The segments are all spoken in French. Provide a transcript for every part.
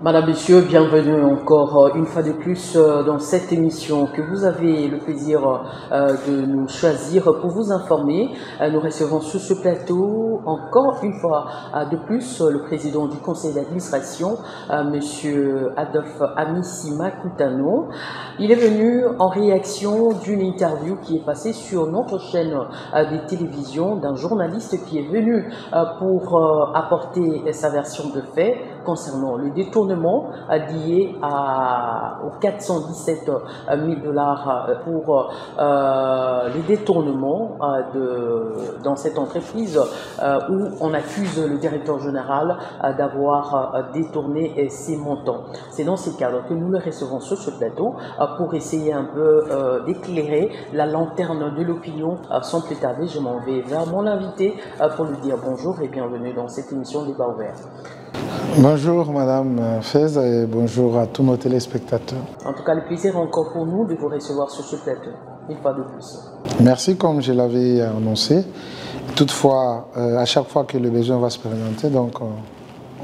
Madame, Monsieur, bienvenue encore une fois de plus dans cette émission que vous avez le plaisir de nous choisir pour vous informer. Nous recevons sur ce plateau encore une fois de plus le président du conseil d'administration, Monsieur Adolphe Amisima Koutano. Il est venu en réaction d'une interview qui est passée sur notre chaîne de télévision d'un journaliste qui est venu pour apporter sa version de fait concernant le détournement lié aux 417 000 $ pour les détournements dans cette entreprise où on accuse le directeur général d'avoir détourné ces montants. C'est dans ce cadre que nous le recevons sur ce plateau pour essayer un peu d'éclairer la lanterne de l'opinion. Sans plus tarder, je m'en vais vers mon invité pour lui dire bonjour et bienvenue dans cette émission Débat ouvert. Bonjour Madame Fez et bonjour à tous nos téléspectateurs. En tout cas, le plaisir est encore pour nous de vous recevoir sur ce plateau, une fois de plus. Merci, comme je l'avais annoncé. Toutefois, à chaque fois que le besoin va se présenter, donc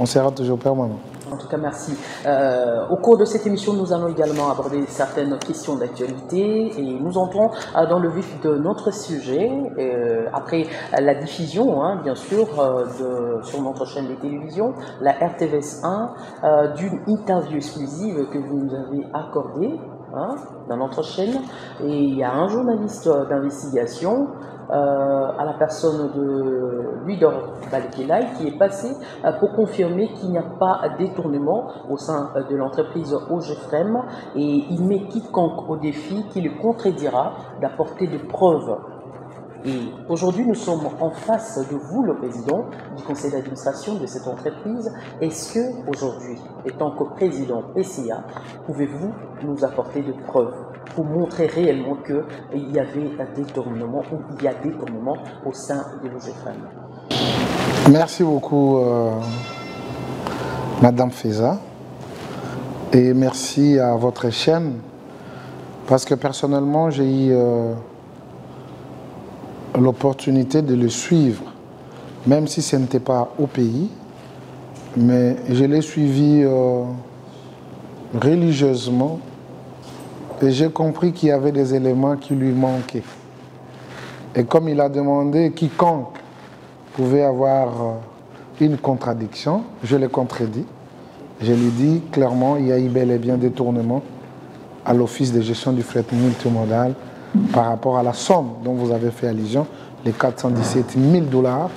on sera toujours permanent. En tout cas, merci. Au cours de cette émission, nous allons également aborder certaines questions d'actualité et nous entrons dans le vif de notre sujet. Après la diffusion, bien sûr, sur notre chaîne de télévision, la RTVS 1, d'une interview exclusive que vous nous avez accordée dans notre chaîne. Et il y a un journaliste d'investigation, à la personne de Luidor Balekelaï, qui est passé pour confirmer qu'il n'y a pas de détournement au sein de l'entreprise OGFREM et il met quiconque au défi qui le contredira d'apporter des preuves. Et aujourd'hui, nous sommes en face de vous, le président du conseil d'administration de cette entreprise. Est-ce que aujourd'hui, étant que président PCA, pouvez-vous nous apporter des preuves pour montrer réellement qu'il y avait un détournement ou il y a détournement au sein de l'OGFREM? Merci beaucoup Madame Feza et merci à votre chaîne parce que personnellement j'ai eu l'opportunité de le suivre, même si ce n'était pas au pays, mais je l'ai suivi religieusement et j'ai compris qu'il y avait des éléments qui lui manquaient. Et comme il a demandé quiconque pouvait avoir une contradiction, je l'ai contredit. Je lui ai dit clairement il y a eu bel et bien détournement à l'office de gestion du fret multimodal par rapport à la somme dont vous avez fait allusion, les 417 000 $,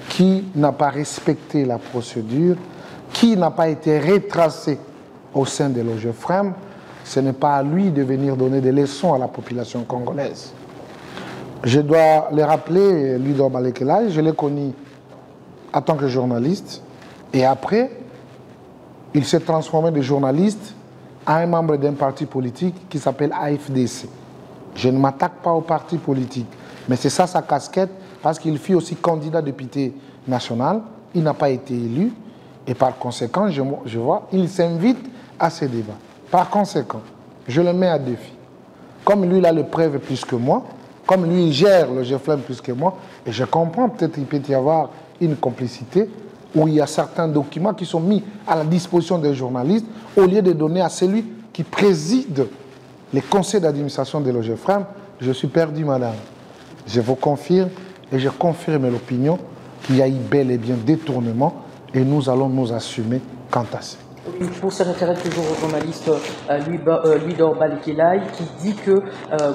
qui n'a pas respecté la procédure, qui n'a pas été retracé au sein de l'OGFREM. Ce n'est pas à lui de venir donner des leçons à la population congolaise. Je dois le rappeler, Luidor Balekelaï, je l'ai connu en tant que journaliste et après, il s'est transformé de journaliste à un membre d'un parti politique qui s'appelle AFDC. Je ne m'attaque pas au parti politique, mais c'est ça sa casquette parce qu'il fut aussi candidat député national, il n'a pas été élu et par conséquent, je vois, il s'invite à ces débats. Par conséquent, je le mets à défi. Comme lui, il a les preuves plus que moi, comme lui, il gère le GFLM plus que moi, et je comprends, peut-être qu'il peut y avoir une complicité où il y a certains documents qui sont mis à la disposition des journalistes au lieu de donner à celui qui préside les conseils d'administration de l'OGFREM. Je suis perdu, madame. Je vous confirme et je confirme l'opinion qu'il y a eu bel et bien détournement et nous allons nous assumer quant à ça. Pour se référer toujours au journaliste Luidor Balekelaï qui dit que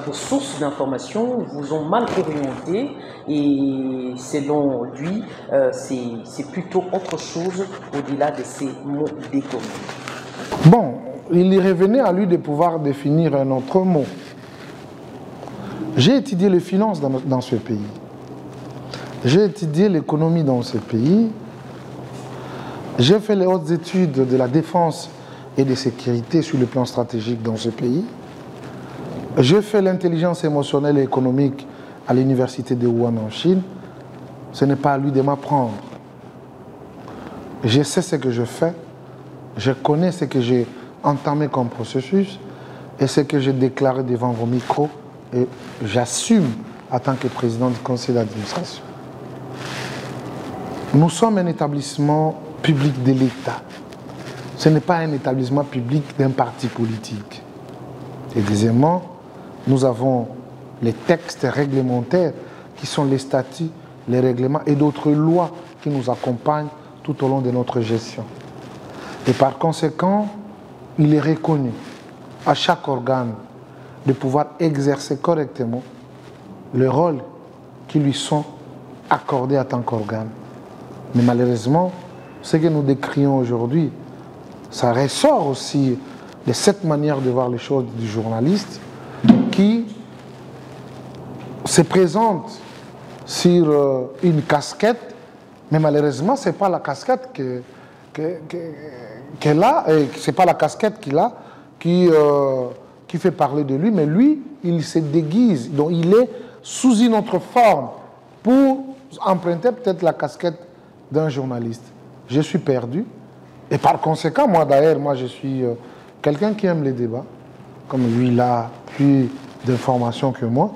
vos sources d'information vous ont mal orienté et selon lui, c'est plutôt autre chose au-delà de ces mots détournés. Bon, il y revenait à lui de pouvoir définir un autre mot. J'ai étudié les finances dans ce pays. J'ai étudié l'économie dans ce pays. J'ai fait les hautes études de la défense et de sécurité sur le plan stratégique dans ce pays. J'ai fait l'intelligence émotionnelle et économique à l'université de Wuhan en Chine. Ce n'est pas à lui de m'apprendre. Je sais ce que je fais. Je connais ce que j'ai entamé comme processus et ce que j'ai déclaré devant vos micros et j'assume en tant que président du conseil d'administration. Nous sommes un établissement public de l'État. Ce n'est pas un établissement public d'un parti politique. Et deuxièmement, nous avons les textes réglementaires qui sont les statuts, les règlements et d'autres lois qui nous accompagnent tout au long de notre gestion. Et par conséquent, il est reconnu à chaque organe de pouvoir exercer correctement le rôle qui lui sont accordés en tant qu'organe. Mais malheureusement, ce que nous décrions aujourd'hui, ça ressort aussi de cette manière de voir les choses du journaliste qui se présente sur une casquette, mais malheureusement, ce n'est pas la casquette qu'elle a, et ce n'est pas la casquette qu'il a qui fait parler de lui, mais lui, il se déguise, donc il est sous une autre forme pour emprunter peut-être la casquette d'un journaliste. Je suis perdu, et par conséquent, moi d'ailleurs, je suis quelqu'un qui aime les débats, comme lui, il a plus d'informations que moi,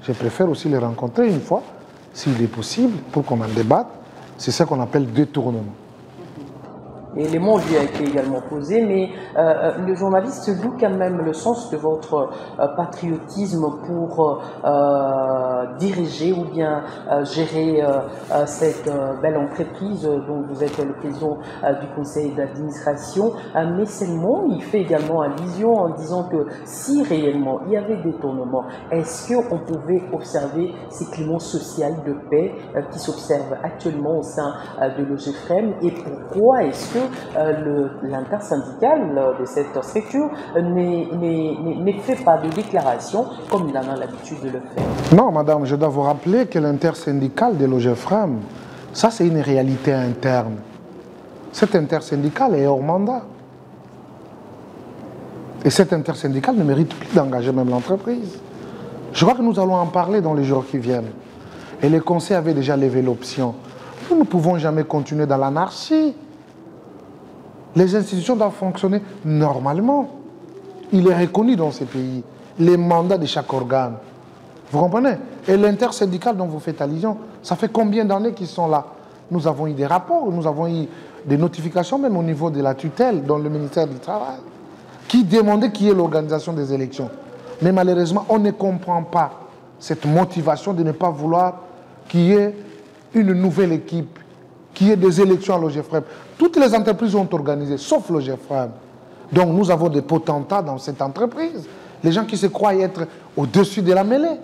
je préfère aussi les rencontrer une fois, s'il est possible, pour qu'on en débatte. C'est ce qu'on appelle détournement. Et les mots lui a été également posés, mais le journaliste loue quand même le sens de votre patriotisme pour diriger ou bien gérer cette belle entreprise dont vous êtes le président du conseil d'administration. Mais seulement, il fait également allusion en disant que si réellement il y avait détournement, est-ce qu'on pouvait observer ces climats sociaux de paix qui s'observent actuellement au sein de l'OGFREM, et pourquoi est-ce que l'intersyndical de cette structure ne fait pas de déclaration comme il en a l'habitude de le faire? Non, madame, je dois vous rappeler que l'intersyndical de l'OGFREM, ça c'est une réalité interne. Cet intersyndical est hors mandat. Et cet intersyndical ne mérite plus d'engager même l'entreprise. Je crois que nous allons en parler dans les jours qui viennent. Et le Conseil avait déjà levé l'option. Nous ne pouvons jamais continuer dans l'anarchie. Les institutions doivent fonctionner normalement. Il est reconnu dans ces pays les mandats de chaque organe. Vous comprenez? Et l'intersyndical dont vous faites allusion, ça fait combien d'années qu'ils sont là? Nous avons eu des rapports, nous avons eu des notifications même au niveau de la tutelle dans le ministère du Travail qui demandait qui est l'organisation des élections. Mais malheureusement, on ne comprend pas cette motivation de ne pas vouloir qu'il y ait une nouvelle équipe, qu'il y ait des élections à l'OGFREM. Toutes les entreprises ont organisé, sauf l'OGFREM. Donc nous avons des potentats dans cette entreprise, les gens qui se croient être au-dessus de la mêlée.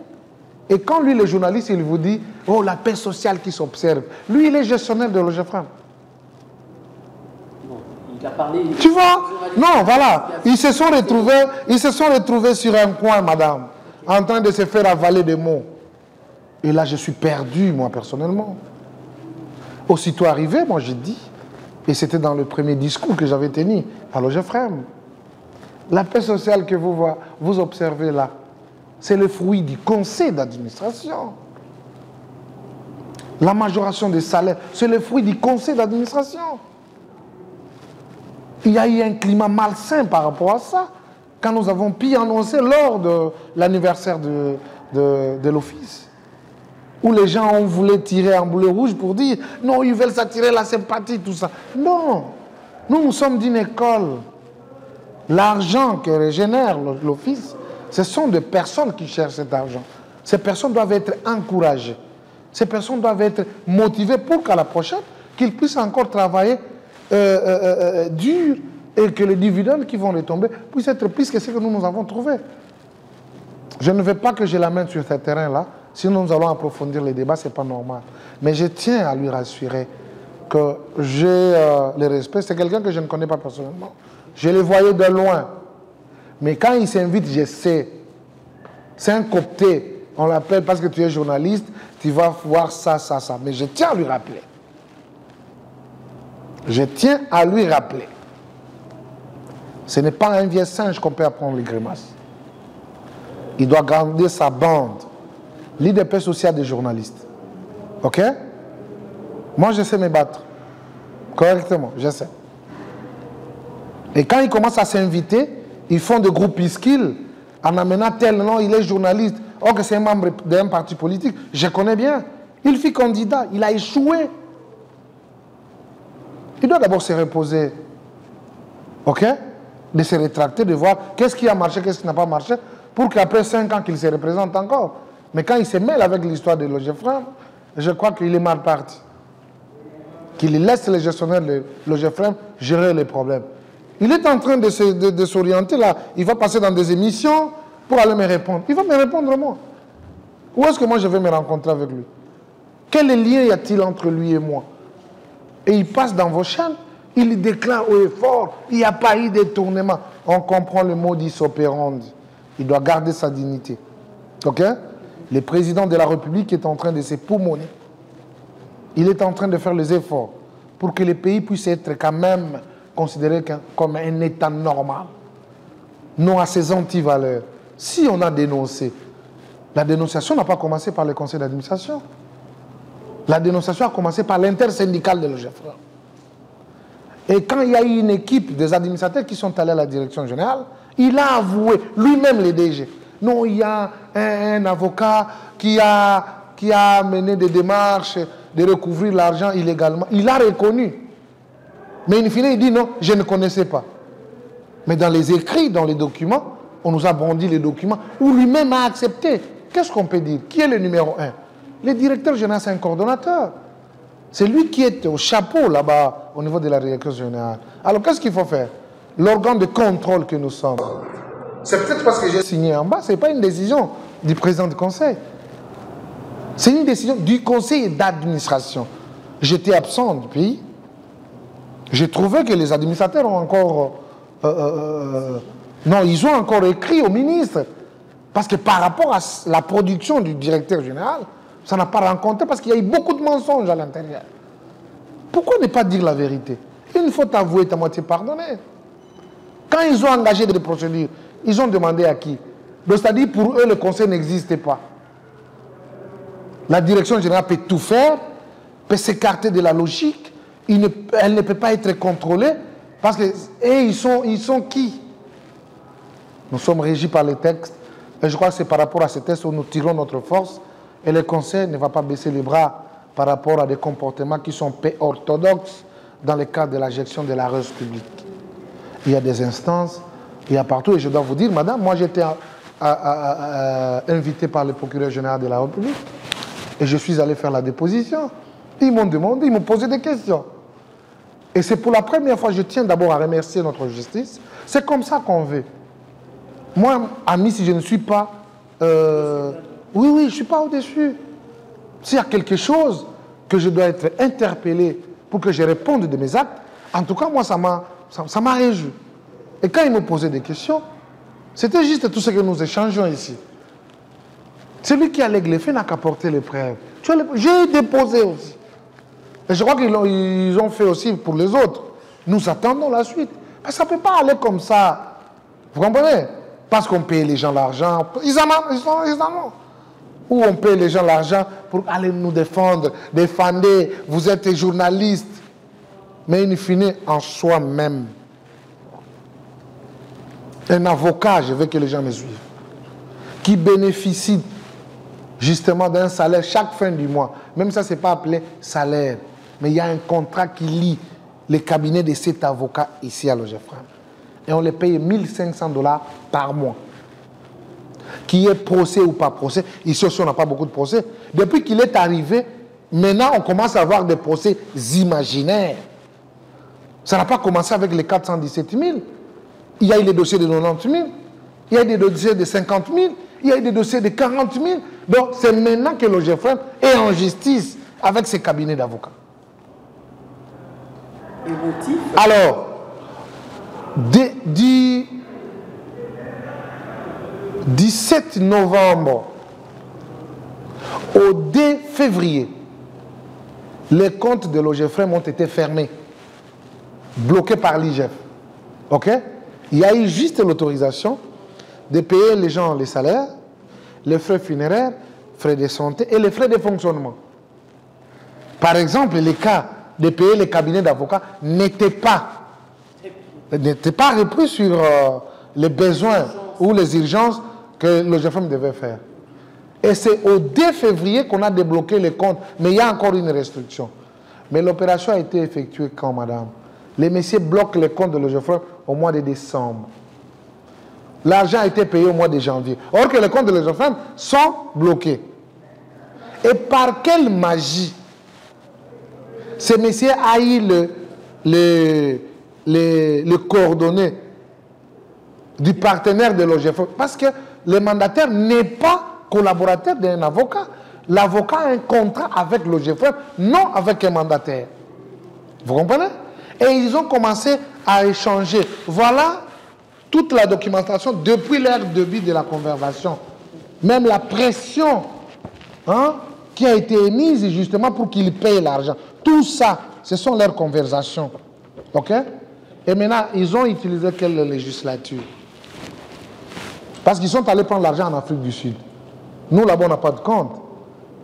Et quand lui, le journaliste, il vous dit « Oh, la paix sociale qui s'observe », lui, il est gestionnaire de l'OGFREM. Tu vois? Non, voilà. Ils se sont retrouvés sur un coin, madame, en train de se faire avaler des mots. Et là, je suis perdu, moi, personnellement. Aussitôt arrivé, moi, j'ai dit, et c'était dans le premier discours que j'avais tenu à l'OGFREM, la paix sociale que vous observez là, c'est le fruit du conseil d'administration. La majoration des salaires, c'est le fruit du conseil d'administration. Il y a eu un climat malsain par rapport à ça, quand nous avons pu annoncer lors de l'anniversaire de l'office, où les gens ont voulu tirer en boulet rouge pour dire « Non, ils veulent s'attirer la sympathie, tout ça. » Non, nous sommes d'une école. L'argent que régénère l'office, ce sont des personnes qui cherchent cet argent. Ces personnes doivent être encouragées. Ces personnes doivent être motivées pour qu'à la prochaine, qu'ils puissent encore travailler dur et que les dividendes qui vont retomber puissent être plus que ce que nous avons trouvé. Je ne veux pas que je l'amène sur ce terrain-là, sinon nous allons approfondir les débats, ce n'est pas normal. Mais je tiens à lui rassurer que j'ai le respect. C'est quelqu'un que je ne connais pas personnellement. Je le voyais de loin. Mais quand il s'invite, je sais. C'est un coopté. On l'appelle parce que tu es journaliste, tu vas voir ça, ça, ça. Mais je tiens à lui rappeler. Je tiens à lui rappeler. Ce n'est pas un vieux singe qu'on peut apprendre les grimaces. Il doit garder sa bande. L'IDP social des journalistes. OK? Moi, je sais me battre. Correctement, je sais. Et quand ils commencent à s'inviter, ils font des groupuscules en amenant tel nom, il est journaliste. Or que c'est un membre d'un parti politique. Je connais bien. Il fut candidat, il a échoué. Il doit d'abord se reposer. Ok? De se rétracter, de voir qu'est-ce qui a marché, qu'est-ce qui n'a pas marché, pour qu'après 5 ans qu'il se représente encore. Mais quand il se mêle avec l'histoire de Logefrem, je crois qu'il est mal parti. Qu'il laisse les gestionnaires de Logefrem gérer les problèmes. Il est en train de s'orienter là. Il va passer dans des émissions pour aller me répondre. Il va me répondre moi. Où est-ce que moi je vais me rencontrer avec lui? Quel lien y a-t-il entre lui et moi? Et il passe dans vos chaînes, il déclare haut et fort, il n'y a pas eu de détournement. On comprend le modus operandi. Il doit garder sa dignité. Ok? Le président de la République est en train de s'époumoner. Il est en train de faire les efforts pour que le pays puisse être quand même considéré comme un État normal, non à ses antivaleurs. Si on a dénoncé, la dénonciation n'a pas commencé par le conseil d'administration. La dénonciation a commencé par l'intersyndicale de Logefrem. Et quand il y a eu une équipe des administrateurs qui sont allés à la direction générale, il a avoué, lui-même le DG, non, il y a un avocat qui a mené des démarches de recouvrir l'argent illégalement. Il a reconnu. Mais in fine, il dit non, je ne connaissais pas. Mais dans les écrits, dans les documents, on nous a brandi les documents où lui-même a accepté. Qu'est-ce qu'on peut dire? Qui est le numéro 1? Le directeur général, c'est un coordonnateur. C'est lui qui est au chapeau là-bas, au niveau de la direction générale. Alors, qu'est-ce qu'il faut faire? L'organe de contrôle que nous sommes. C'est peut-être parce que j'ai signé en bas, ce n'est pas une décision du président du conseil. C'est une décision du conseil d'administration. J'étais absent du pays. J'ai trouvé que les administrateurs ont encore... non, ils ont encore écrit au ministre. Parce que par rapport à la production du directeur général, ça n'a pas rencontré parce qu'il y a eu beaucoup de mensonges à l'intérieur. Pourquoi ne pas dire la vérité? Une fois avoué, ta moitié pardonné. Quand ils ont engagé des procédures, ils ont demandé à qui? C'est-à-dire pour eux, le conseil n'existait pas. La direction générale peut tout faire, peut s'écarter de la logique, elle ne peut pas être contrôlée, parce que ils sont qui? Nous sommes régis par les textes, et je crois que c'est par rapport à ces textes où nous tirons notre force, et le conseil ne va pas baisser les bras par rapport à des comportements qui sont peu orthodoxes dans le cadre de la gestion de la ressource publique. Il y a des instances, il y a partout, et je dois vous dire, madame, moi j'étais invité par le procureur général de la République, et je suis allé faire la déposition. Ils m'ont demandé, ils m'ont posé des questions. Et c'est pour la première fois, je tiens d'abord à remercier notre justice. C'est comme ça qu'on veut. Moi, ami, si je ne suis pas... oui, je ne suis pas au-dessus. S'il y a quelque chose que je dois être interpellé pour que je réponde de mes actes, en tout cas, moi, ça m'a réjoui. Et quand ils m'ont posé des questions, c'était juste tout ce que nous échangeons ici. Celui qui allègue les faits n'a qu'à porter les preuves. J'ai déposé aussi. Et je crois qu'ils ont fait aussi pour les autres. Nous attendons la suite. Parce que ça ne peut pas aller comme ça. Vous comprenez? Parce qu'on paye les gens l'argent. Ils en ont. Ou on paye les gens l'argent pour aller nous défendre. Défendez, vous êtes journaliste. Mais in fine, en soi-même. Un avocat, je veux que les gens me suivent, qui bénéficie justement d'un salaire chaque fin du mois. Même ça, ce n'est pas appelé salaire. Mais il y a un contrat qui lie les cabinets de cet avocat ici à Logefrem. Et on les paye 1500 $ par mois. Qui est procès ou pas procès. Ici aussi, on n'a pas beaucoup de procès. Depuis qu'il est arrivé, maintenant, on commence à avoir des procès imaginaires. Ça n'a pas commencé avec les 417 000. Il y a eu les dossiers de 90 000. Il y a eu des dossiers de 50 000. Il y a eu des dossiers de 40 000. Donc, c'est maintenant que Logefrem est en justice avec ses cabinets d'avocats. Alors, du 17 novembre au 2 février, les comptes de Logefrem ont été fermés, bloqués par l'IGF. OK? Il y a eu juste l'autorisation de payer les gens les salaires, les frais funéraires, frais de santé et les frais de fonctionnement. Par exemple, les cas de payer les cabinets d'avocats n'étaient pas repris sur les besoins ou les urgences que Logefrem devait faire. Et c'est au 2 février qu'on a débloqué les comptes. Mais il y a encore une restriction. Mais l'opération a été effectuée quand, madame? les messieurs bloquent les comptes de l'OGEFREM au mois de décembre. L'argent a été payé au mois de janvier. Or que les comptes de l'OGEFREM sont bloqués. Et par quelle magie ces messieurs a eu les coordonnées du partenaire de l'OGEFREM? Parce que le mandataire n'est pas collaborateur d'un avocat. L'avocat a un contrat avec l'OGEFREM, non avec un mandataire. Vous comprenez? Et ils ont commencé à échanger. Voilà toute la documentation depuis l'ère début de la conversation. Même la pression qui a été émise justement pour qu'ils payent l'argent. Tout ça, ce sont leurs conversations. OK? Et maintenant, ils ont utilisé quelle législature? Parce qu'ils sont allés prendre l'argent en Afrique du Sud. Nous, là-bas, on n'a pas de compte.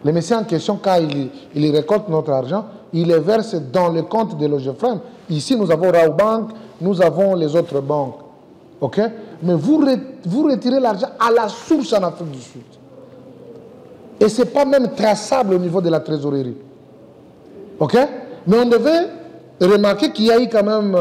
Les messieurs en question, quand ils récoltent notre argent, ils les versent dans le compte de l'OGEFREM. Ici, nous avons Raobank, nous avons les autres banques. OK? Mais vous retirez l'argent à la source en Afrique du Sud. Et ce n'est pas même traçable au niveau de la trésorerie. OK? Mais on devait remarquer qu'il y a eu quand même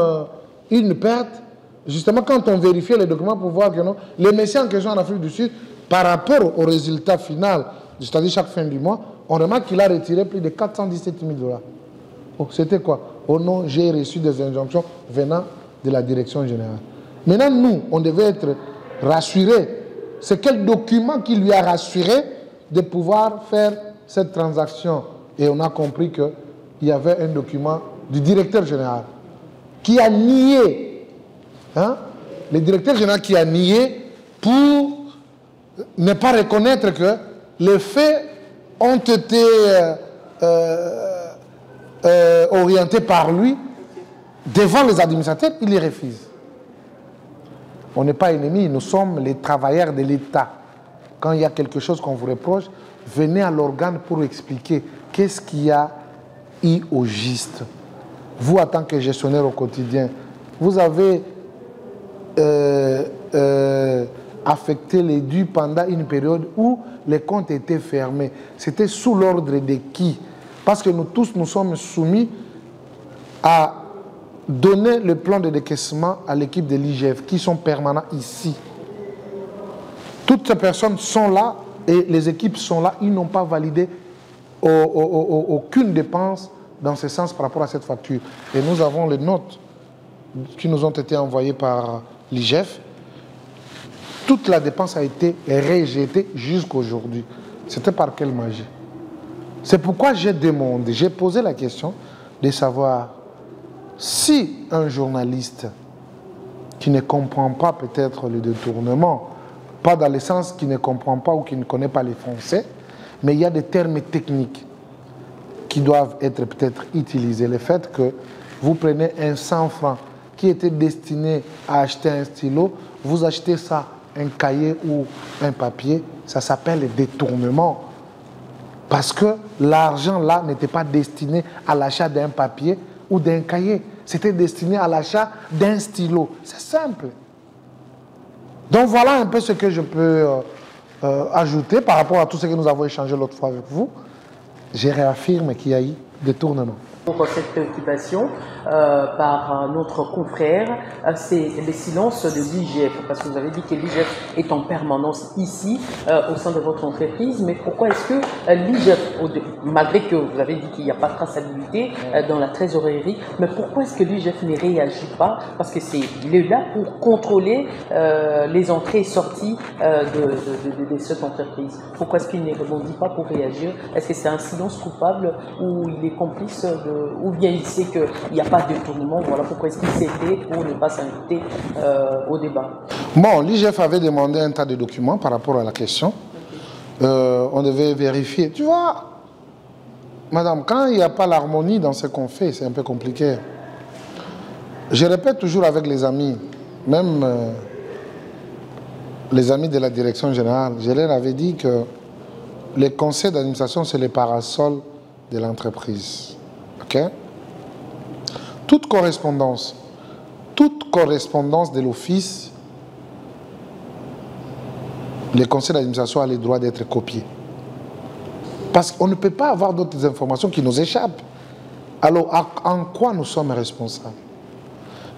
une perte, justement quand on vérifiait les documents pour voir que non, les messieurs en question en Afrique du Sud, par rapport au résultat final, c'est-à-dire chaque fin du mois, on remarque qu'il a retiré plus de 417 000 $. Oh, c'était quoi? Oh non, j'ai reçu des injonctions venant de la direction générale. Maintenant, nous, on devait être rassurés. C'est quel document qui lui a rassuré de pouvoir faire cette transaction? Et on a compris qu'il y avait un document du directeur général qui a nié, le directeur général qui a nié pour ne pas reconnaître que les faits ont été orientés par lui devant les administrateurs, il les refuse. On n'est pas ennemis, nous sommes les travailleurs de l'État. Quand il y a quelque chose qu'on vous reproche, venez à l'organe pour expliquer qu'est-ce qu'il y a eu au juste. Vous, en tant que gestionnaire au quotidien, vous avez affecté les dus pendant une période où les comptes étaient fermés. C'était sous l'ordre de qui? Parce que nous tous, nous sommes soumis à donner le plan de décaissement à l'équipe de l'IGF, qui sont permanents ici. Toutes ces personnes sont là et les équipes sont là. Ils n'ont pas validé aucune dépense dans ce sens par rapport à cette facture. Et nous avons les notes qui nous ont été envoyées par l'IGF. Toute la dépense a été rejetée jusqu'à aujourd'hui. C'était par quelle magie? C'est pourquoi j'ai demandé, j'ai posé la question de savoir si un journaliste qui ne comprend pas peut-être le détournement, pas dans le sens qu'il ne comprend pas ou qui ne connaît pas les Français, mais il y a des termes techniques qui doivent être peut-être utilisés. Le fait que vous prenez un 100 francs qui était destiné à acheter un stylo, vous achetez ça, un cahier ou un papier, ça s'appelle détournement. Parce que l'argent là n'était pas destiné à l'achat d'un papier ou d'un cahier. C'était destiné à l'achat d'un stylo. C'est simple. Donc voilà un peu ce que je peux ajouter par rapport à tout ce que nous avons échangé l'autre fois avec vous. Je réaffirme qu'il y a eu détournement. Pour cette préoccupation par notre confrère, c'est le silence de l'IGF, parce que vous avez dit que l'IGF est en permanence ici, au sein de votre entreprise, mais pourquoi est-ce que l'IGF, malgré que vous avez dit qu'il n'y a pas de traçabilité dans la trésorerie, mais pourquoi est-ce que l'IGF ne réagit pas? Parce que il est là pour contrôler les entrées et sorties de cette entreprise. Pourquoi est-ce qu'il ne rebondit pas pour réagir? Est-ce que c'est un silence coupable ou il est complice ou bien il sait qu'il n'y a pas de détournement? Voilà pourquoi est-ce qu'il s'était pour ne pas s'inviter au débat. Bon, l'IGF avait demandé un tas de documents par rapport à la question. On devait vérifier. Tu vois, madame, quand il n'y a pas l'harmonie dans ce qu'on fait, c'est un peu compliqué. Je répète toujours avec les amis, même les amis de la direction générale, je leur avais dit que les conseils d'administration, c'est les parasols de l'entreprise. OK? Toute correspondance de l'office, les conseils d'administration a le droit d'être copiés. Parce qu'on ne peut pas avoir d'autres informations qui nous échappent. Alors, en quoi nous sommes responsables?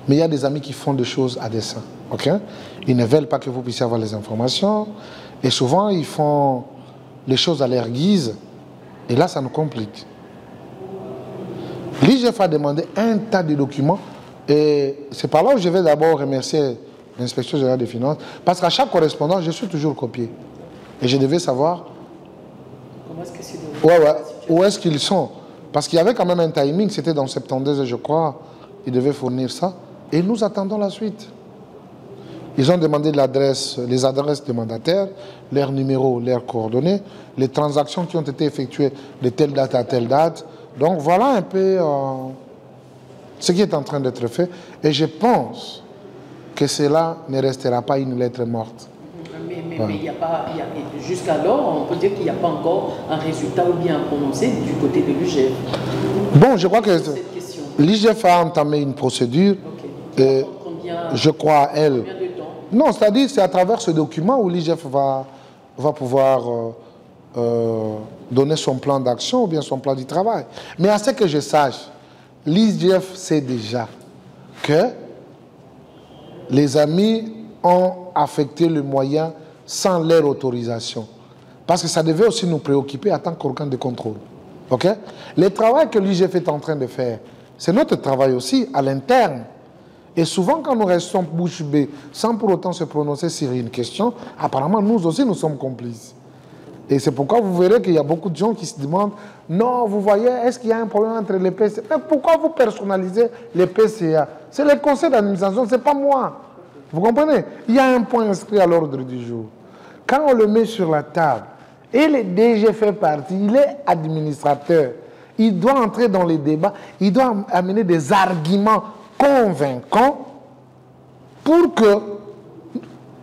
Mais il y a des amis qui font des choses à dessein. Okay? Ils ne veulent pas que vous puissiez avoir les informations. Et souvent, ils font les choses à leur guise. Et là, ça nous complique. L'IGF a demandé un tas de documents. Et c'est par là où je vais d'abord remercier l'inspection générale des finances. Parce qu'à chaque correspondance, je suis toujours copié. Et je devais savoir où est-ce qu'ils sont. Parce qu'il y avait quand même un timing. C'était dans 72, je crois. Ils devaient fournir ça. Et nous attendons la suite. Ils ont demandé l'adresse, les adresses des mandataires, leurs numéros, leurs coordonnées, les transactions qui ont été effectuées de telle date à telle date. Donc voilà un peu ce qui est en train d'être fait. Et je pense que cela ne restera pas une lettre morte. Mais il n'y a pas, jusqu'alors, on peut dire qu'il n'y a pas encore un résultat ou bien prononcé du côté de l'IGF. Bon, je crois que l'IGF a entamé une procédure. Okay. Je crois à elle. Combien de temps? Non, c'est-à-dire c'est à travers ce document où l'IGF va pouvoir donner son plan d'action ou bien son plan du travail. Mais à ce que je sache, l'IGF sait déjà que les amis ont affecté le moyen sans leur autorisation. Parce que ça devait aussi nous préoccuper en tant qu'organe de contrôle. Okay? Le travail que l'IGF est en train de faire, c'est notre travail aussi à l'interne. Et souvent, quand nous restons bouche bée, sans pour autant se prononcer sur une question, apparemment, nous aussi, nous sommes complices. Et c'est pourquoi vous verrez qu'il y a beaucoup de gens qui se demandent « Non, vous voyez, est-ce qu'il y a un problème entre les PCA ?» Mais pourquoi vous personnalisez les PCA? C'est le conseil d'administration, ce n'est pas moi. Vous comprenez? Il y a un point inscrit à l'ordre du jour. Quand on le met sur la table, et le DG fait partie, il est administrateur, il doit entrer dans les débats, il doit amener des arguments convaincants pour que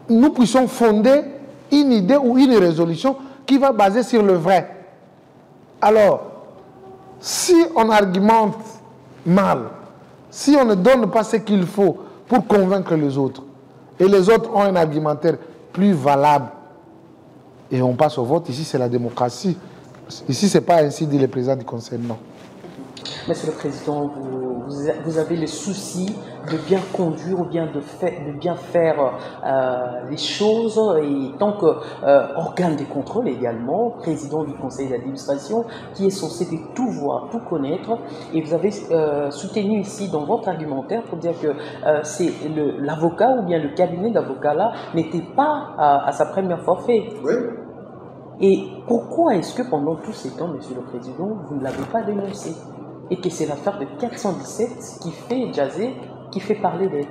nous puissions fonder une idée ou une résolution qui va baser sur le vrai. Alors, si on argumente mal, si on ne donne pas ce qu'il faut pour convaincre les autres, et les autres ont un argumentaire plus valable, et on passe au vote, ici c'est la démocratie. Ici, ce n'est pas ainsi dit le président du Conseil, non. Monsieur le Président, vous avez le souci de bien conduire ou bien de bien faire les choses, et tant qu'organe de contrôle également, président du conseil d'administration, qui est censé tout voir, tout connaître, et vous avez soutenu ici dans votre argumentaire pour dire que c'est l'avocat ou bien le cabinet d'avocats là n'était pas à sa première forfait. Oui. Et pourquoi est-ce que pendant tous ces temps, Monsieur le Président, vous ne l'avez pas dénoncé? Et que c'est l'affaire de 417 qui fait jaser, qui fait parler d'elle.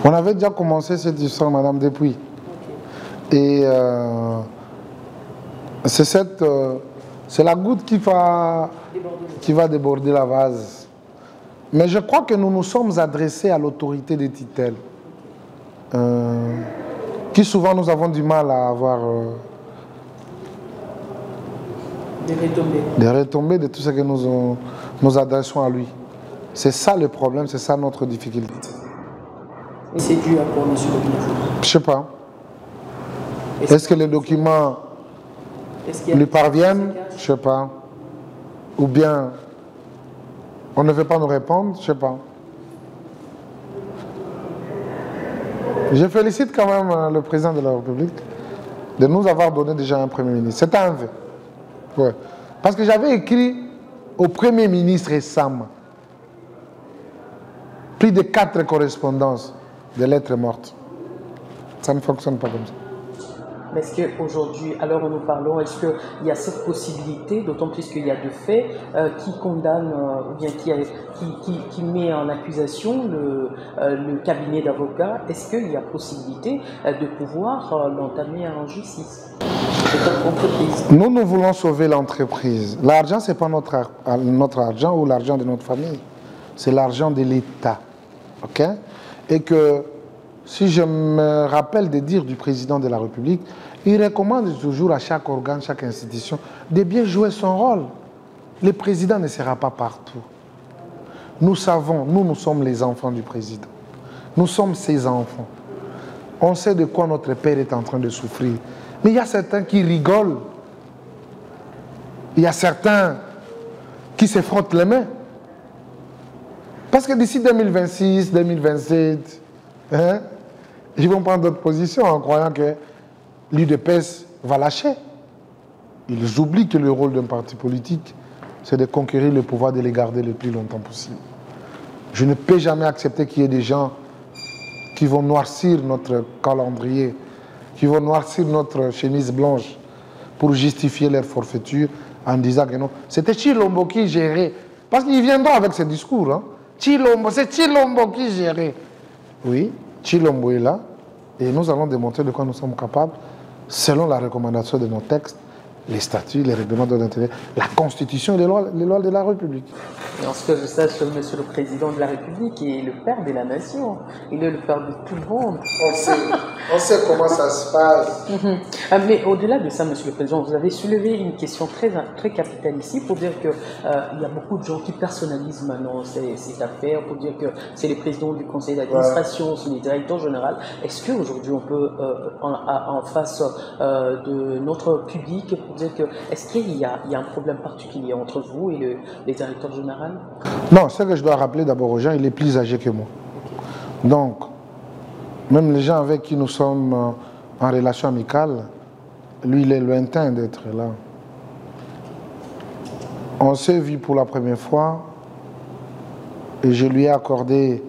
On avait déjà commencé cette histoire, Madame, depuis. Okay. Et c'est la goutte qui va déborder la vase. Mais je crois que nous nous sommes adressés à l'autorité des tutelles, qui souvent nous avons du mal à avoir des retombées de tout ce que nous adressons à lui. C'est ça le problème, c'est ça notre difficulté. Et c'est dû à quoi, monsieur le président? Je ne sais pas. Est-ce que les documents lui parviennent? Je ne sais pas. Ou bien on ne veut pas nous répondre? Je ne sais pas. Je félicite quand même le président de la République de nous avoir donné déjà un Premier ministre. C'est un vœu. Ouais. Parce que j'avais écrit au Premier ministre récemment plus de 4 correspondances de lettres mortes. Ça ne fonctionne pas comme ça. Mais est-ce qu'aujourd'hui, à l'heure où nous parlons, est-ce qu'il y a cette possibilité, d'autant plus qu'il y a de faits qui condamnent, ou bien qui met en accusation le cabinet d'avocats, est-ce qu'il y a possibilité de pouvoir l'entamer en justice? Nous voulons sauver l'entreprise. L'argent, ce n'est pas notre argent ou l'argent de notre famille. C'est l'argent de l'État. Okay? Et que, si je me rappelle des dires du président de la République, il recommande toujours à chaque organe, chaque institution, de bien jouer son rôle. Le président ne sera pas partout. Nous savons, nous sommes les enfants du président. Nous sommes ses enfants. On sait de quoi notre père est en train de souffrir. Mais il y a certains qui rigolent. Il y a certains qui se frottent les mains. Parce que d'ici 2026, 2027, hein, ils vont prendre d'autres positions en croyant que l'UDPS va lâcher. Ils oublient que le rôle d'un parti politique, c'est de conquérir le pouvoir, de les garder le plus longtemps possible. Je ne peux jamais accepter qu'il y ait des gens qui vont noircir notre calendrier, qui vont noircir notre chemise blanche pour justifier leur forfaiture en disant que non. C'était Chilombo qui gérait. Parce qu'ils viendront avec ce discours. Hein. C'est Chilombo qui gérait. Oui, Chilombo est là et nous allons démontrer de quoi nous sommes capables selon la recommandation de nos textes, les statuts, les règlements de l'intérieur, la Constitution et les lois de la République. Et en ce que je sache, Monsieur le Président de la République est le père de la nation. Il est le père de tout le monde. On sait comment ça se passe. Mais au-delà de ça, Monsieur le Président, vous avez soulevé une question très capitale ici pour dire qu'il y a beaucoup de gens qui personnalisent maintenant ces affaires, pour dire que c'est les présidents du conseil d'administration, c'est les directeurs généraux. Est-ce qu'aujourd'hui on peut, en face de notre public, pour dire que est-ce qu'il y a un problème particulier entre vous et les directeurs généraux? Non, ce que je dois rappeler d'abord aux gens, il est plus âgé que moi. Donc, même les gens avec qui nous sommes en relation amicale, lui, il est lointain d'être là. On s'est vu pour la première fois et je lui ai accordé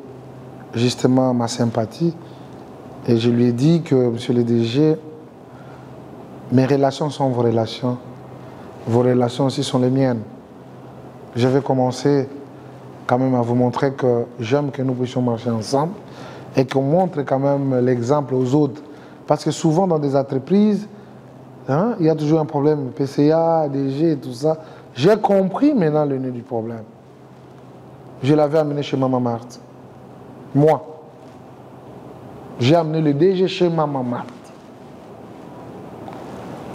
justement ma sympathie et je lui ai dit que, monsieur le DG, mes relations sont vos relations aussi sont les miennes. Je vais commencer quand même à vous montrer que j'aime que nous puissions marcher ensemble et qu'on montre quand même l'exemple aux autres. Parce que souvent dans des entreprises, hein, il y a toujours un problème, PCA, DG, tout ça. J'ai compris maintenant le nœud du problème. Je l'avais amené chez Maman Marthe. Moi. J'ai amené le DG chez Maman Marthe.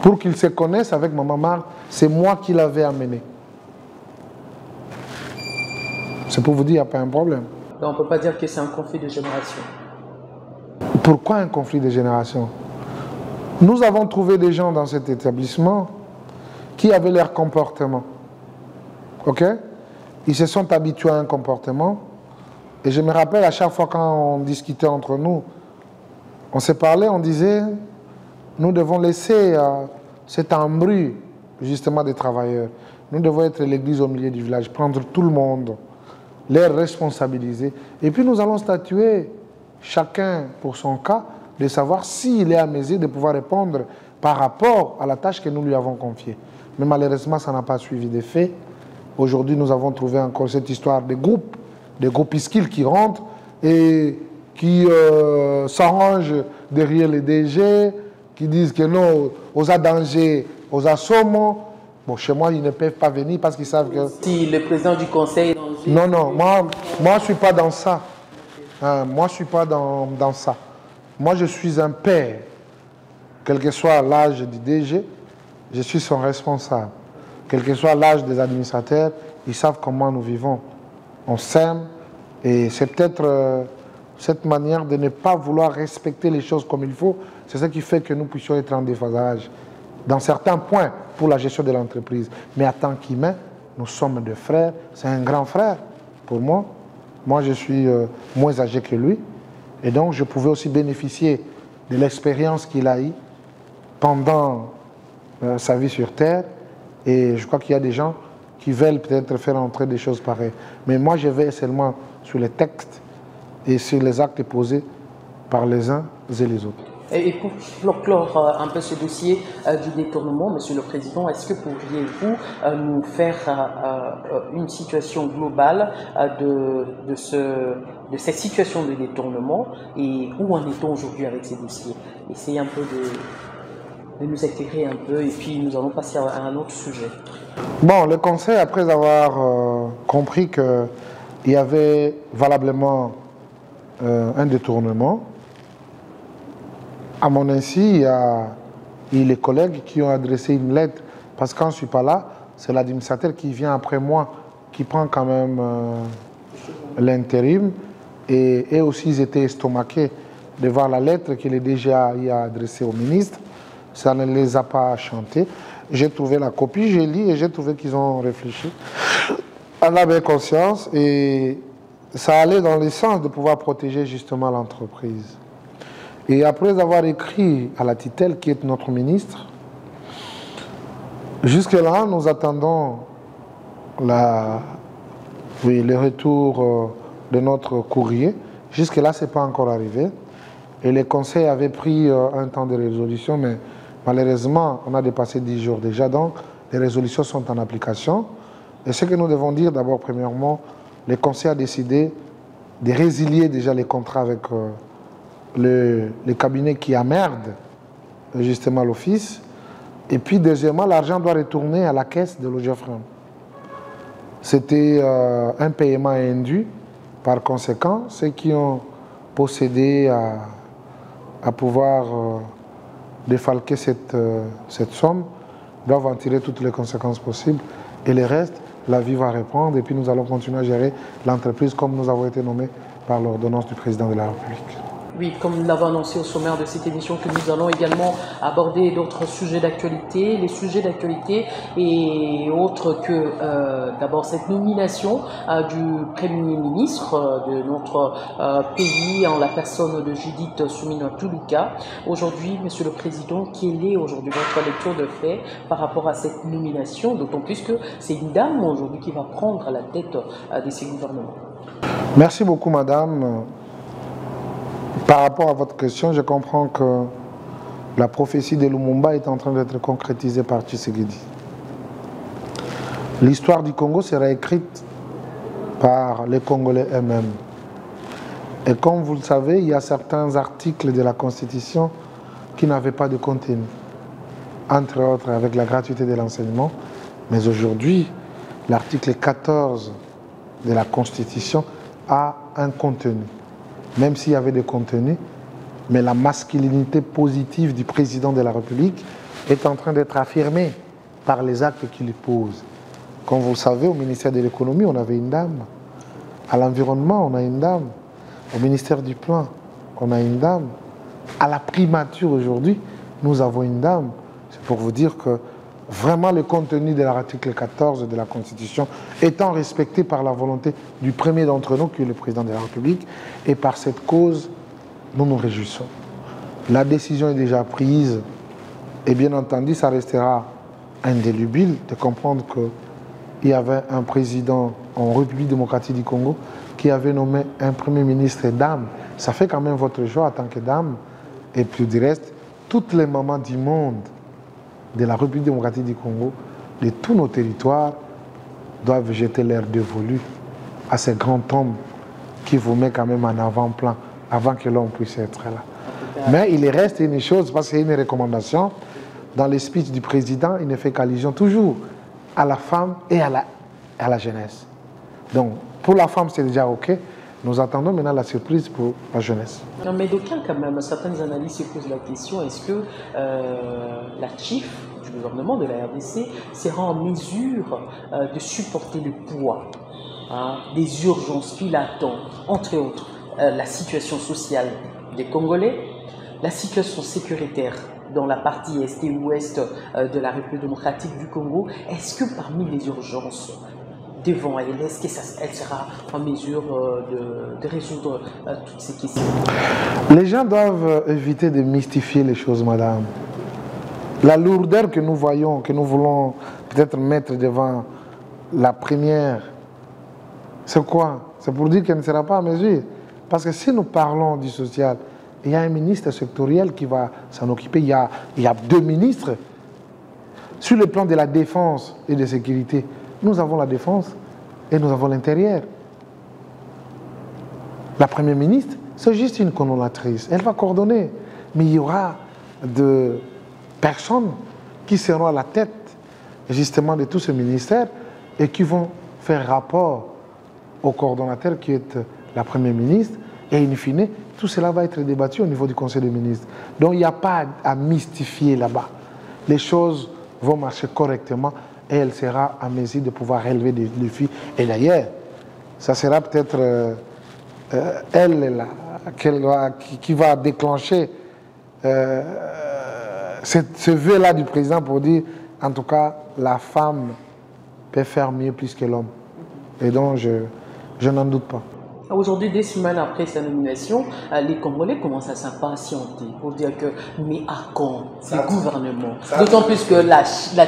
Pour qu'il se connaisse avec Maman Marthe, c'est moi qui l'avais amené. C'est pour vous dire qu'il n'y a pas un problème. Donc on ne peut pas dire que c'est un conflit de génération. Pourquoi un conflit de génération? Nous avons trouvé des gens dans cet établissement qui avaient leur comportement. Ok? Ils se sont habitués à un comportement. Et je me rappelle à chaque fois quand on discutait entre nous, on s'est parlé, on disait, nous devons laisser cet embrouille justement des travailleurs. Nous devons être l'église au milieu du village, prendre tout le monde, les responsabiliser. Et puis nous allons statuer, chacun pour son cas, de savoir s'il est à mesure de pouvoir répondre par rapport à la tâche que nous lui avons confiée. Mais malheureusement, ça n'a pas suivi d'effet. Aujourd'hui, nous avons trouvé encore cette histoire des groupuscules qui rentrent et qui s'arrangent derrière les DG, qui disent que non, aux danger, aux assommes. Bon, chez moi, ils ne peuvent pas venir parce qu'ils savent que... Si le président du conseil... Non, non, moi je ne suis pas dans ça. Moi, je ne suis pas dans ça. Moi, je suis un père. Quel que soit l'âge du DG, je suis son responsable. Quel que soit l'âge des administrateurs, ils savent comment nous vivons. On s'aime et c'est peut-être cette manière de ne pas vouloir respecter les choses comme il faut. C'est ce qui fait que nous puissions être en déphasage dans certains points pour la gestion de l'entreprise. Mais en tant qu'humain, nous sommes deux frères. C'est un grand frère pour moi. Moi, je suis moins âgé que lui. Et donc, je pouvais aussi bénéficier de l'expérience qu'il a eue pendant sa vie sur Terre. Et je crois qu'il y a des gens qui veulent peut-être faire entrer des choses pareilles. Mais moi, je vais seulement sur les textes et sur les actes posés par les uns et les autres. Et pour clore un peu ce dossier du détournement, Monsieur le Président, est-ce que pourriez-vous nous faire une situation globale de cette situation de détournement et où en est-on aujourd'hui avec ces dossiers? Essayez un peu de nous éclairer un peu et puis nous allons passer à un autre sujet. Bon, le Conseil, après avoir compris qu'il y avait valablement un détournement, à mon ainsi, il y a les collègues qui ont adressé une lettre, parce que quand je ne suis pas là, c'est l'administrateur qui vient après moi, qui prend quand même l'intérim. Et eux aussi, ils étaient estomaqués de voir la lettre que le DG a adressée au ministre. Ça ne les a pas chantés. J'ai trouvé la copie, j'ai lu et j'ai trouvé qu'ils ont réfléchi à la même conscience. Et ça allait dans le sens de pouvoir protéger justement l'entreprise. Et après avoir écrit à la Titel, qui est notre ministre, jusque-là, nous attendons le retour de notre courrier. Jusque-là, ce n'est pas encore arrivé. Et les conseils avaient pris un temps de résolution, mais malheureusement, on a dépassé 10 jours déjà. Donc, les résolutions sont en application. Et ce que nous devons dire, d'abord, premièrement, le conseil a décidé de résilier déjà les contrats avec le cabinet qui emmerde justement l'office. Et puis, deuxièmement, l'argent doit retourner à la caisse de l'OGEFREM. C'était un paiement indu. Par conséquent, ceux qui ont procédé à pouvoir défalquer cette somme doivent en tirer toutes les conséquences possibles. Et le reste, la vie va reprendre et puis nous allons continuer à gérer l'entreprise comme nous avons été nommés par l'ordonnance du président de la République. Oui, comme nous l'avons annoncé au sommaire de cette émission, que nous allons également aborder d'autres sujets d'actualité, les sujets d'actualité et autres que d'abord cette nomination du Premier ministre de notre pays en la personne de Judith Suminwa Tuluka. Aujourd'hui, Monsieur le Président, quelle est aujourd'hui votre lecture de fait par rapport à cette nomination, d'autant plus que c'est une dame aujourd'hui qui va prendre la tête de ces gouvernements? Merci beaucoup, Madame. Par rapport à votre question, je comprends que la prophétie de Lumumba est en train d'être concrétisée par Tshisekedi. L'histoire du Congo sera écrite par les Congolais eux-mêmes. Et comme vous le savez, il y a certains articles de la Constitution qui n'avaient pas de contenu. Entre autres, avec la gratuité de l'enseignement. Mais aujourd'hui, l'article 14 de la Constitution a un contenu. Même s'il y avait des contenus, mais la masculinité positive du président de la République est en train d'être affirmée par les actes qu'il pose. Comme vous le savez, au ministère de l'économie, on avait une dame. À l'environnement, on a une dame. Au ministère du Plan, on a une dame. À la primature aujourd'hui, nous avons une dame. C'est pour vous dire que vraiment le contenu de l'article 14 de la Constitution étant respecté par la volonté du premier d'entre nous, qui est le président de la République, et par cette cause, nous nous réjouissons. La décision est déjà prise, et bien entendu, ça restera indélébile de comprendre qu'il y avait un président en République démocratique du Congo qui avait nommé un premier ministre dame. Ça fait quand même votre joie en tant que dame, et puis du reste, toutes les mamans du monde de la République démocratique du Congo, de tous nos territoires, doivent jeter l'air dévolu à ces grands hommes qui vous met quand même en avant-plan avant que l'homme puisse être là. Mais il reste une chose, parce qu'il y a une recommandation, dans les speeches du président, il ne fait qu'allusion toujours à la femme et à la jeunesse. Donc, pour la femme, c'est déjà OK. Nous attendons maintenant la surprise pour la jeunesse. Non, mais d'aucuns, quand même, certaines analyses se posent la question, est-ce que la chief du gouvernement de la RDC sera en mesure de supporter le poids des urgences qui l'attendent, entre autres la situation sociale des Congolais, la situation sécuritaire dans la partie est et ouest de la République démocratique du Congo? Est-ce que parmi les urgences devant elle, est-ce qu'elle sera en mesure de résoudre toutes ces questions? Les gens doivent éviter de mystifier les choses, madame. La lourdeur que nous voyons, que nous voulons peut-être mettre devant la première, c'est quoi? C'est pour dire qu'elle ne sera pas à mesure. Parce que si nous parlons du social, il y a un ministre sectoriel qui va s'en occuper. Il y a 2 ministres. Sur le plan de la défense et de la sécurité, nous avons la défense et nous avons l'intérieur. La première ministre, c'est juste une coordonnatrice. Elle va coordonner. Mais il y aura de personnes qui seront à la tête justement de tout ce ministère et qui vont faire rapport au coordonnateur qui est la première ministre. Et in fine, tout cela va être débattu au niveau du Conseil des ministres. Donc il n'y a pas à mystifier là-bas. Les choses vont marcher correctement et elle sera à mesure de pouvoir relever des défis. Et d'ailleurs, ça sera peut-être elle qui va déclencher ce vœu-là du président pour dire, en tout cas, la femme peut faire mieux plus que l'homme. Et donc, je n'en doute pas. Aujourd'hui, des semaines après sa nomination, les Congolais commencent à s'impatienter pour dire que, mais à quand le gouvernement? D'autant plus que la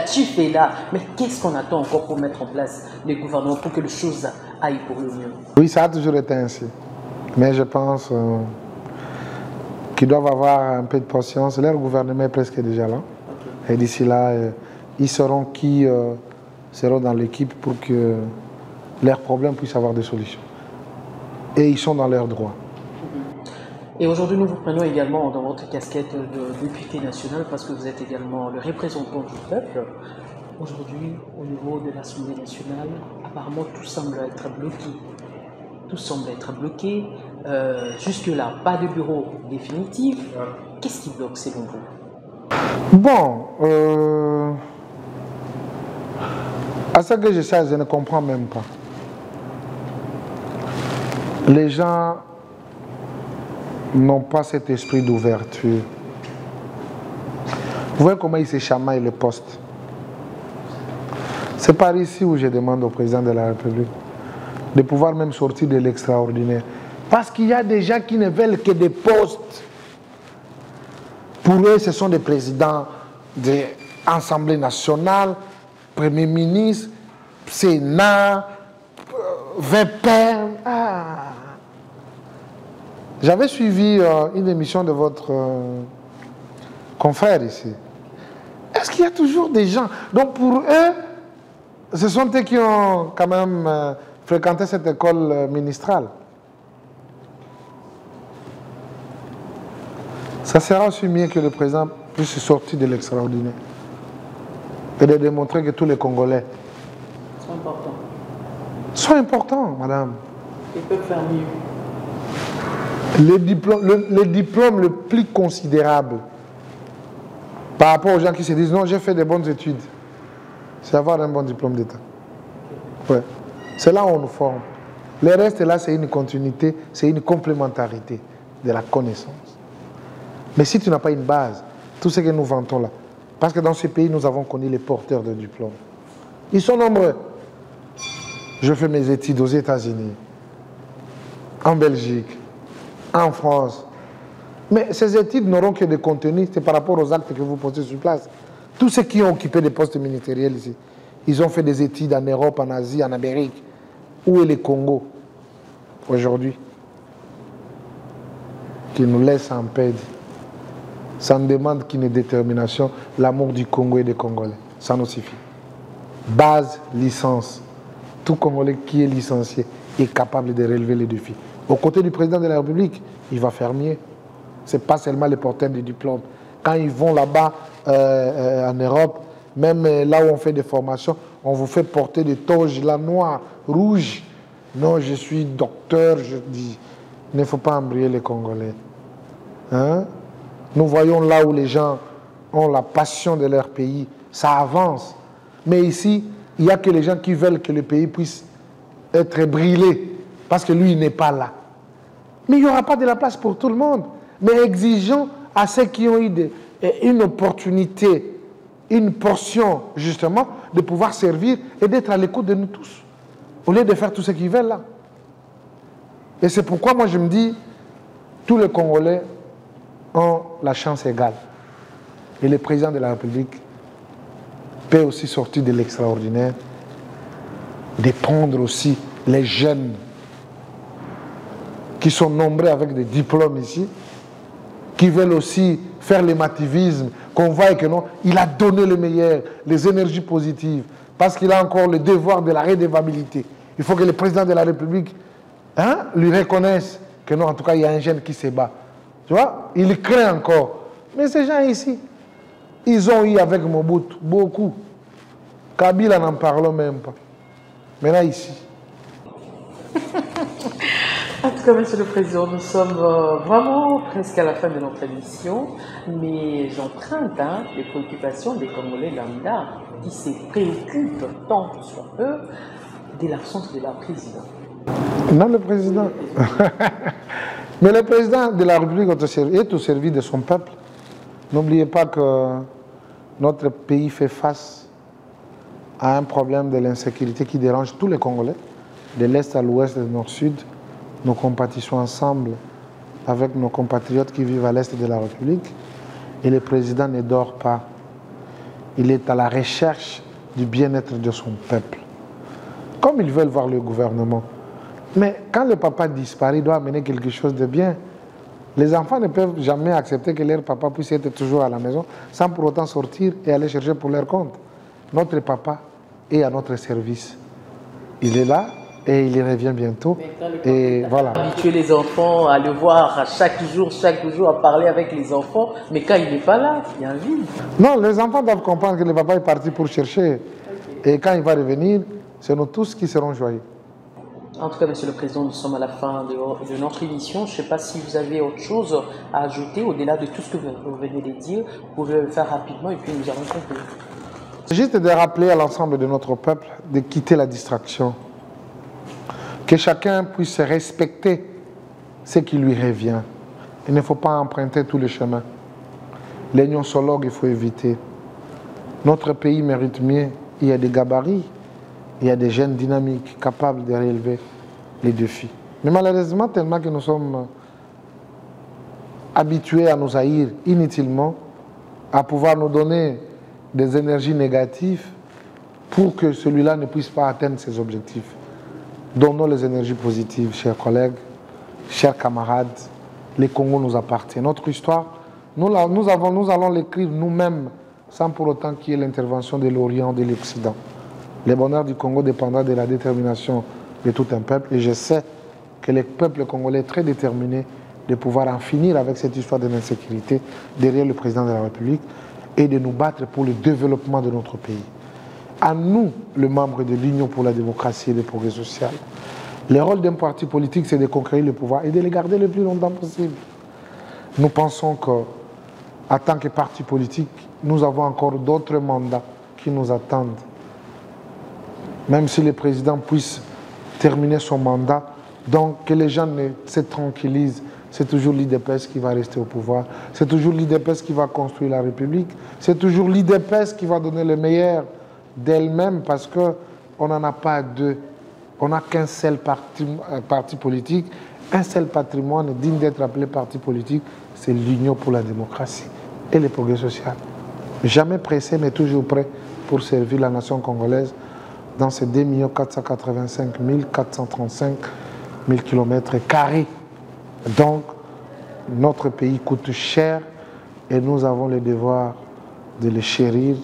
chief est là. Mais qu'est-ce qu'on attend encore pour mettre en place les gouvernements pour que les choses aillent pour le mieux? Oui, ça a toujours été ainsi. Mais je pense qu'ils doivent avoir un peu de patience. Leur gouvernement est presque déjà là. Okay. Et d'ici là, ils sauront qui seront dans l'équipe pour que leurs problèmes puissent avoir des solutions. Et ils sont dans leurs droits. Et aujourd'hui, nous vous prenons également dans votre casquette de député national parce que vous êtes également le représentant du peuple. Aujourd'hui, au niveau de l'Assemblée nationale, apparemment tout semble être bloqué. Tout semble être bloqué. Jusque-là, pas de bureau définitif. Qu'est-ce qui bloque selon vous? Bon, à ce que je sais, je ne comprends même pas. Les gens n'ont pas cet esprit d'ouverture. Vous voyez comment ils se chamaillent le poste. C'est par ici où je demande au président de la République de pouvoir même sortir de l'extraordinaire. Parce qu'il y a des gens qui ne veulent que des postes. Pour eux, ce sont des présidents de l'Assemblée nationale, Premier ministre, Sénat, VPR. J'avais suivi une émission de votre confrère ici. Est-ce qu'il y a toujours des gens? Donc pour eux, ce sont eux qui ont quand même fréquenté cette école ministrale. Ça sera aussi mieux que le président puisse sortir de l'extraordinaire et de démontrer que tous les Congolais sont importants, madame. Ils peuvent faire mieux. Le diplôme le plus considérable par rapport aux gens qui se disent non, j'ai fait des bonnes études, c'est avoir un bon diplôme d'État. Ouais. C'est là où on nous forme. Le reste, là, c'est une continuité, c'est une complémentarité de la connaissance. Mais si tu n'as pas une base, tout ce que nous vantons là, parce que dans ce pays, nous avons connu les porteurs de diplômes. Ils sont nombreux. Je fais mes études aux États-Unis, en Belgique, en France. Mais ces études n'auront que des contenus, c'est par rapport aux actes que vous posez sur place. Tous ceux qui ont occupé des postes ministériels ici, ils ont fait des études en Europe, en Asie, en Amérique. Où est le Congo aujourd'hui? Qui nous laisse en paix. Ça ne demande qu'une détermination, l'amour du Congo et des Congolais. Ça nous suffit. Base, licence. Tout Congolais qui est licencié est capable de relever les défis. Aux côtés du président de la République, il va faire mieux. Ce n'est pas seulement les porteurs de diplômes. Quand ils vont là-bas en Europe, même là où on fait des formations, on vous fait porter des toges là, noires, rouges. Non, je suis docteur, je dis, il ne faut pas embrayer les Congolais. Hein? Nous voyons là où les gens ont la passion de leur pays, ça avance. Mais ici, il n'y a que les gens qui veulent que le pays puisse être brûlé, parce que lui, il n'est pas là. Mais il n'y aura pas de la place pour tout le monde. Mais exigeons à ceux qui ont eu une opportunité, une portion, justement, de pouvoir servir et d'être à l'écoute de nous tous, au lieu de faire tout ce qu'ils veulent là. Et c'est pourquoi moi je me dis, tous les Congolais ont la chance égale. Et le président de la République peut aussi sortir de l'extraordinaire, de prendre aussi les jeunes qui sont nombreux avec des diplômes ici, qui veulent aussi faire l'émativisme, qu'on voit que non, il a donné le meilleur, les énergies positives, parce qu'il a encore le devoir de la redevabilité. Il faut que le président de la République lui reconnaisse que non, en tout cas, il y a un jeune qui se bat. Tu vois, il crée encore. Mais ces gens ici, ils ont eu avec Mobutu beaucoup. Kabila n'en parle même pas. Mais là, ici. En tout cas, Monsieur le Président, nous sommes vraiment presque à la fin de notre émission, mais j'emprunte les préoccupations des Congolais lambda qui se préoccupent tant soit peu de l'absence de la présidente. Non, le président. Mais le président de la République est au service de son peuple. N'oubliez pas que notre pays fait face à un problème de l'insécurité qui dérange tous les Congolais, de l'Est à l'Ouest, du Nord-Sud. nous compatissons ensemble avec nos compatriotes qui vivent à l'est de la République. Et le président ne dort pas. Il est à la recherche du bien-être de son peuple. Comme ils veulent voir le gouvernement. Mais quand le papa disparaît, il doit amener quelque chose de bien. Les enfants ne peuvent jamais accepter que leur papa puisse être toujours à la maison sans pour autant sortir et aller chercher pour leur compte. Notre papa est à notre service. Il est là et il y revient bientôt. Et voilà. Habituer les enfants à le voir chaque jour, à parler avec les enfants. Mais quand il n'est pas là, il y a un vide. Non, les enfants doivent comprendre que le papa est parti pour chercher. Et quand il va revenir, c'est nous tous qui serons joyeux. En tout cas, Monsieur le Président, nous sommes à la fin de notre émission. Je ne sais pas si vous avez autre chose à ajouter au-delà de tout ce que vous venez de dire. Vous pouvez le faire rapidement et puis nous allons conclure. Juste de rappeler à l'ensemble de notre peuple de quitter la distraction. Que chacun puisse respecter ce qui lui revient. Il ne faut pas emprunter tous les chemins. L'union sologue, il faut éviter. Notre pays mérite mieux. Il y a des gabarits. Il y a des jeunes dynamiques capables de relever les défis. Mais malheureusement, tellement que nous sommes habitués à nous haïr inutilement, à pouvoir nous donner des énergies négatives pour que celui-là ne puisse pas atteindre ses objectifs. Donnons les énergies positives, chers collègues, chers camarades. Le Congo nous appartient. Notre histoire, nous allons l'écrire nous-mêmes sans pour autant qu'il y ait l'intervention de l'Orient, de l'Occident. Le bonheur du Congo dépendra de la détermination de tout un peuple. Et je sais que le peuple congolais est très déterminé de pouvoir en finir avec cette histoire de l'insécurité derrière le président de la République et de nous battre pour le développement de notre pays. À nous, les membres de l'Union pour la démocratie et le progrès social, le rôle d'un parti politique, c'est de conquérir le pouvoir et de le garder le plus longtemps possible. Nous pensons qu'en tant que parti politique, nous avons encore d'autres mandats qui nous attendent. Même si le président puisse terminer son mandat, donc que les gens se tranquillisent. C'est toujours l'IDPS qui va rester au pouvoir. C'est toujours l'IDPS qui va construire la République. C'est toujours l'IDPS qui va donner le meilleur d'elle-même parce qu'on n'en a pas deux. On n'a qu'un seul parti politique, un seul patrimoine digne d'être appelé parti politique, c'est l'Union pour la démocratie et le progrès social. Jamais pressé, mais toujours prêt pour servir la nation congolaise dans ces 2 485 435 000 km². Donc, notre pays coûte cher et nous avons le devoir de le chérir,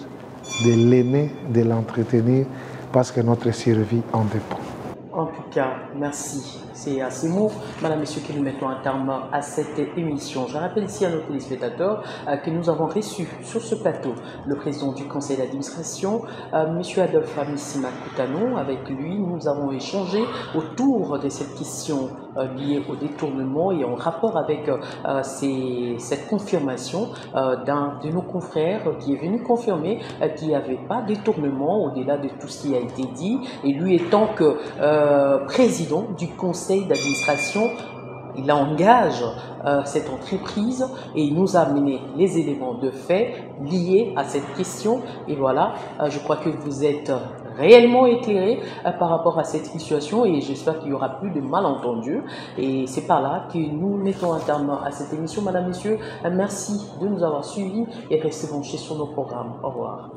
de l'aimer, de l'entretenir, parce que notre survie en dépend. En tout cas, merci. C'est à ces mots, Madame, Messieurs, que nous mettons un terme à cette émission. Je rappelle ici à nos téléspectateurs que nous avons reçu sur ce plateau le président du conseil d'administration, Monsieur Adolphe Amisima Koutanou. Avec lui, nous avons échangé autour de cette question liée au détournement et en rapport avec cette confirmation d'un de nos confrères qui est venu confirmer qu'il n'y avait pas de détournement au-delà de tout ce qui a été dit. Et lui étant que président du conseil d'administration, il engage cette entreprise et il nous a amené les éléments de fait liés à cette question. Et voilà, je crois que vous êtes réellement éclairé par rapport à cette situation et j'espère qu'il n'y aura plus de malentendus. Et c'est par là que nous mettons un terme à cette émission. Madame, Messieurs, merci de nous avoir suivis et restez branchés sur nos programmes. Au revoir.